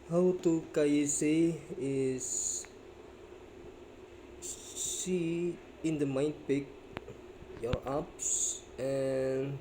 How to KYC is see in the main pick your apps and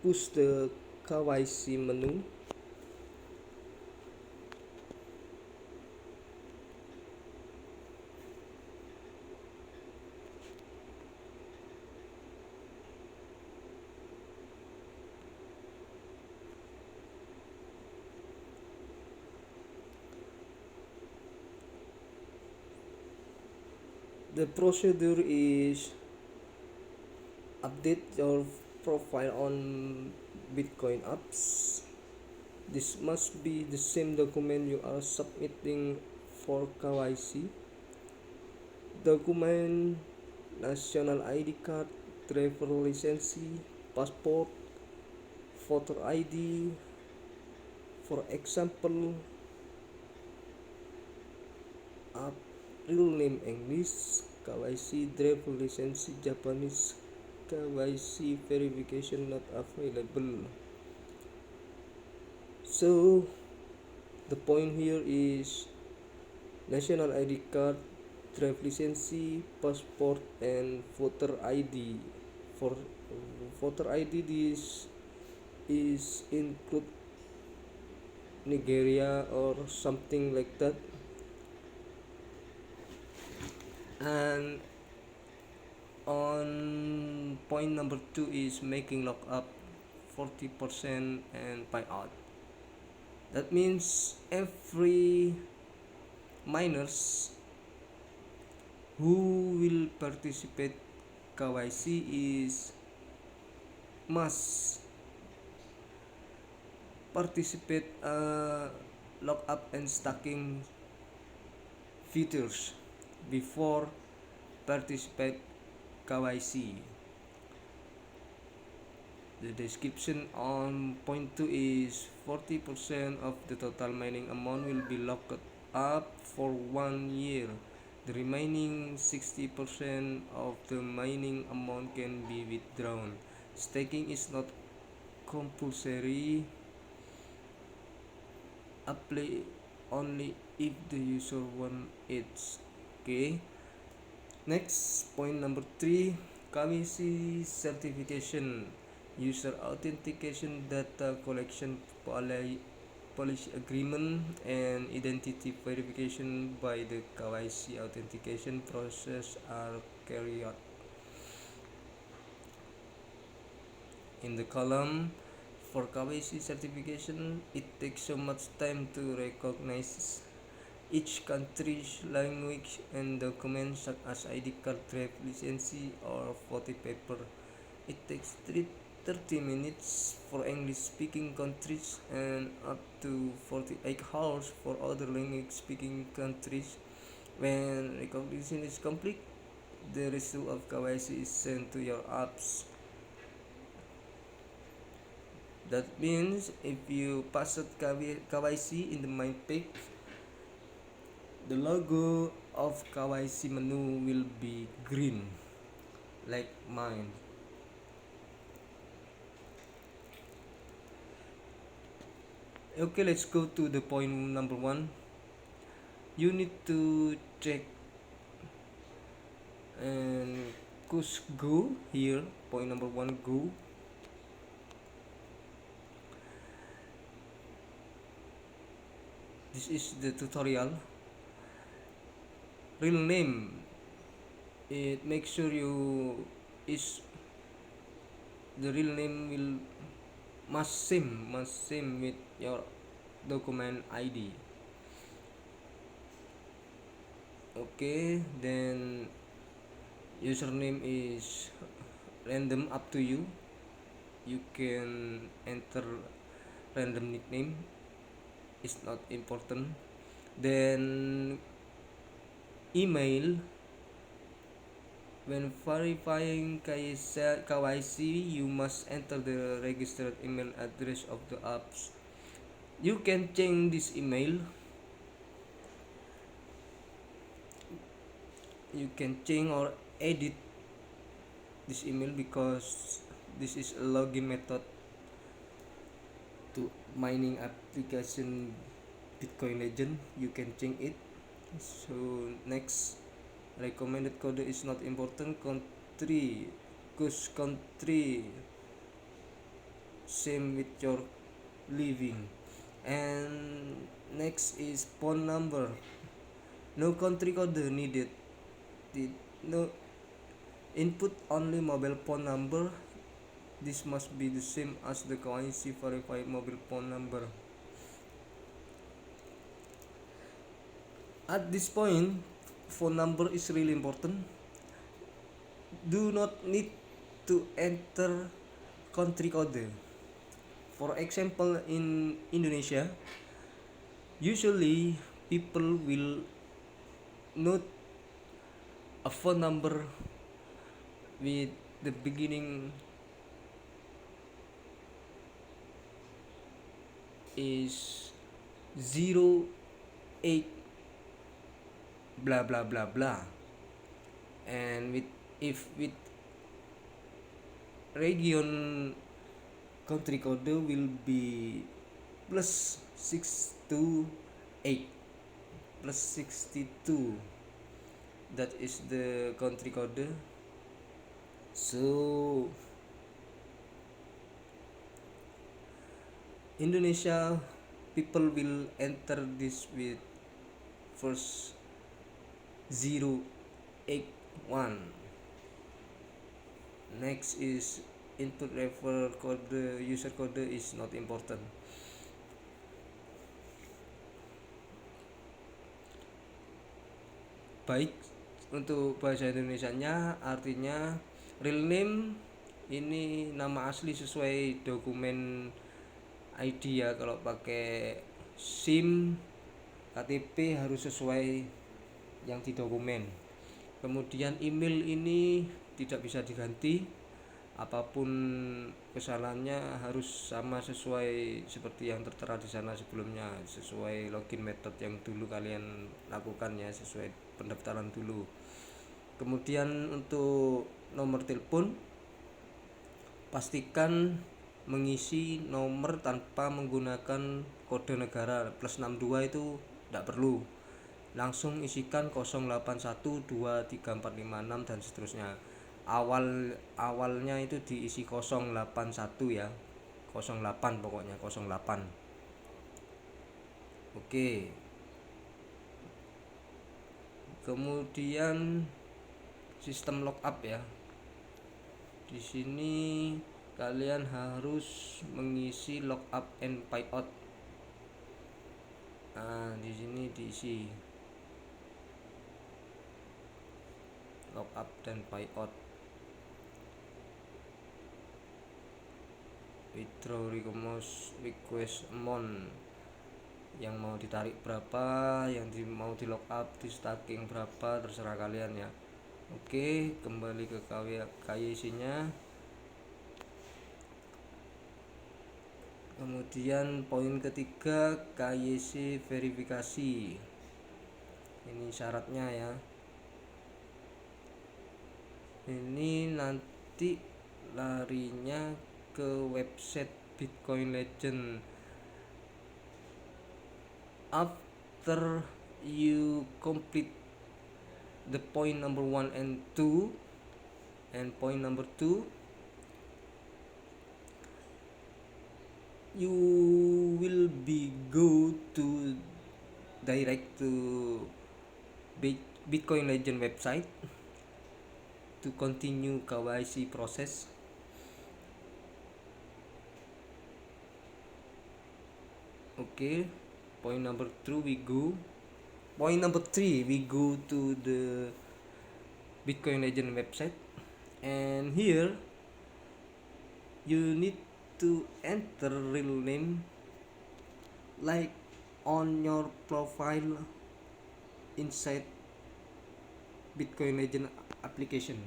push the KYC menu. The procedure is update your profile on Bitcoin apps. This must be the same document you are submitting for KYC. Document national ID card, driver license, passport, voter ID. For example, up real name English, KYC driver license Japanese, KYC verification not available. So the point here is national ID card, driver license, passport, and voter ID. For voter ID, this is include Nigeria or something like that. And on point number 2 is making lockup 40% and buyout. That means every miners who will participate KYC is must participate lockup and stacking features before participate KYC. The description on point 2 is 40% of the total mining amount will be locked up for 1 year. The remaining 60% of the mining amount can be withdrawn. Staking is not compulsory, apply only if the user wants it. Okay. Next, point number 3, KYC certification, user authentication, data collection policy agreement, and identity verification by the KYC authentication process are carried out. In the column for KYC certification, it takes so much time to recognize each country's language and documents such as ID card, driver license, or photo paper. It takes 30 minutes for English speaking countries and up to 48 hours for other language speaking countries. When recognition is complete, the result of KYC is sent to your apps. That means if you pass KYC in the main page, the logo of KYC menu will be green, like mine. Okay, let's go to the point number 1. You need to check and choose go here. Point number 1, go. This is the tutorial. Real name. It makes sure you is the real name will must same with your document ID. Okay, then username is random, up to you. You can enter random nickname, it's not important. Then email, when verifying KYC, you must enter the registered email address of the apps. You can change this email. You can change or edit this email because this is a login method. to mining application Bitcoinlegend, you can change it. So next, recommended code is not important. Country, choose country same with your living. And next is phone number. No country code needed. No input, only mobile phone number. This must be the same as the KYC verified mobile phone number. At this point, phone number is really important. Do not need to enter country code. For example, in Indonesia, usually people will note a phone number with the beginning is 08 blah blah blah blah, and with region, country code will be plus 628 plus 62. That is the country code. So Indonesia people will enter this with first 081. Next is input refer code, user code is not important. Baik, untuk bahasa Indonesianya artinya real name ini nama asli sesuai dokumen ID ya. Kalau pakai SIM, KTP harus sesuai yang di dokumen. Kemudian email ini tidak bisa diganti, apapun kesalahannya harus sama sesuai seperti yang tertera di sana sebelumnya, sesuai login method yang dulu kalian lakukan ya, sesuai pendaftaran dulu. Kemudian untuk nomor telepon, pastikan mengisi nomor tanpa menggunakan kode negara. Plus 62 itu tidak perlu, langsung isikan 08123456 dan seterusnya. Awalnya itu diisi 081 ya, 08 pokoknya 08. Oke. Kemudian sistem lockup ya. Di sini kalian harus mengisi lockup and payout. Nah, di sini diisi lockup dan payout. Withdraw request amount, yang mau ditarik berapa, yang mau di lockup, di staking berapa, terserah kalian ya. Oke, kembali ke KYC nya. Kemudian poin ketiga, KYC verifikasi. Ini syaratnya ya. Ini nanti larinya ke website Bitcoinlegend. After you complete the point number 1 and 2 and point number 2, you will be go to direct to Bitcoinlegend website to continue KYC process. Okay, point number 2 we go. Point number 3 we go to the Bitcoinlegend website, and here you need to enter real name like on your profile inside Bitcoinlegend application.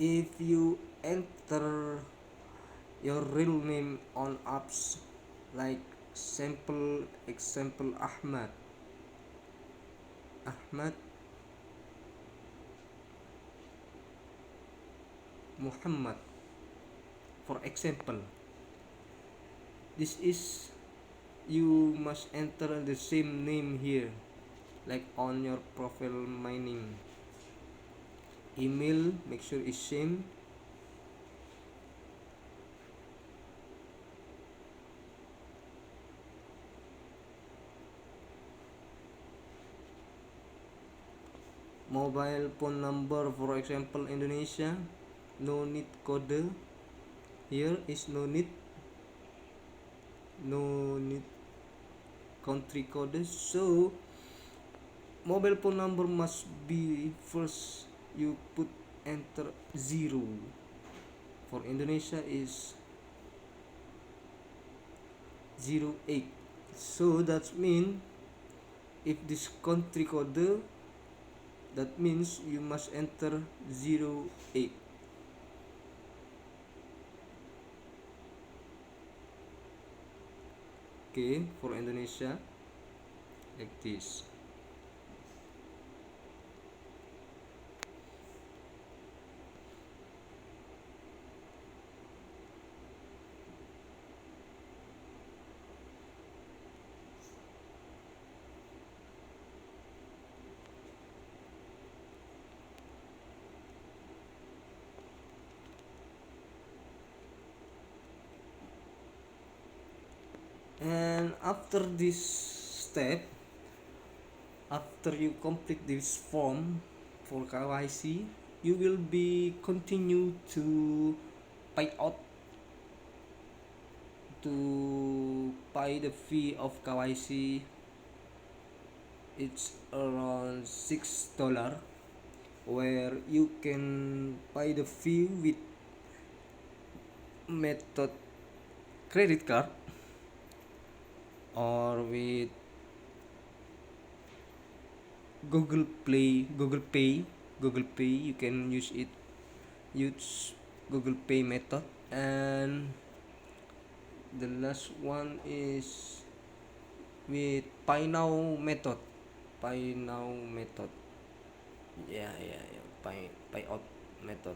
If you enter your real name on apps like example Ahmad Muhammad, For example, this is you must enter the same name here, like on your profile mining. Email, make sure is same. Mobile phone number, for example Indonesia, no need code. Here is no need country code. So mobile phone number must be first you put enter 0. For Indonesia is 08. So that means if this country code, that means you must enter 08. Okay, for Indonesia like this. And after this step, after you complete this form for KYC, you will be continue to pay out to pay the fee of KYC. It's around $6, where you can pay the fee with method credit card or with Google Pay. You can use Google Pay method. And the last one is with Buy now method. Yeah, pay out method.